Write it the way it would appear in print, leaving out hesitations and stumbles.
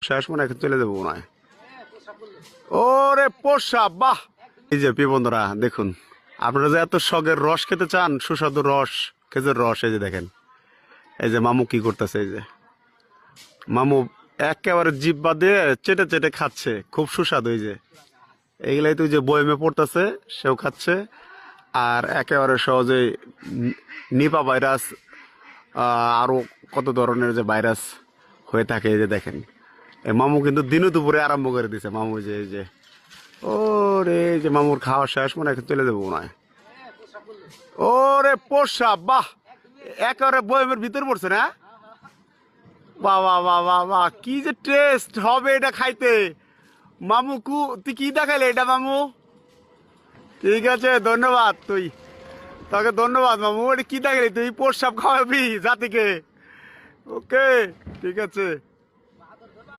শেষ মনে হয় চলে যাবো মনে হয়। ওরে প্রসাব, বাহ! এই যে প্রিয় বন্ধুরা দেখুন, আপনারা যে এত শখের রস খেতে চান, সুস্বাদু রস, খেজুর রস, এই যে দেখেন, এই যে মামু কি করতেছে, এই যে মামু একেবারে জিব্বা দিয়ে চেটে চেটে খাচ্ছে, খুব সুস্বাদু। এই যে এইগুলাই তো যে বয়মে পড়তেছে, সেও খাচ্ছে। আর একেবারে সহজেই নিপা ভাইরাস, আরো কত ধরনের যে ভাইরাস হয়ে থাকে, এই যে দেখেন, এই মামু কিন্তু দিনে দুপুরে আরম্ভ করে দিছে মামু, যে এই যে ওরে, এই যে মামুর খাওয়া শেষ মনে হয় চলে যাবো মনে হয়। ওরে প্রসাব, বাহ! একেবারে বয়মের ভিতর পড়ছে না? বাহ বাহ বাহ বাহ বাহ, কি যে টেস্ট হবে এটা খাইতে। মামু তুই কি দেখাইলে এটা মামু? ঠিক আছে, ধন্যবাদ। তোকে ধন্যবাদ মামু। এটা কি দেখাইলি তুই? প্রসাব খাওয়াবি জাতিকে? ওকে, ঠিক আছে।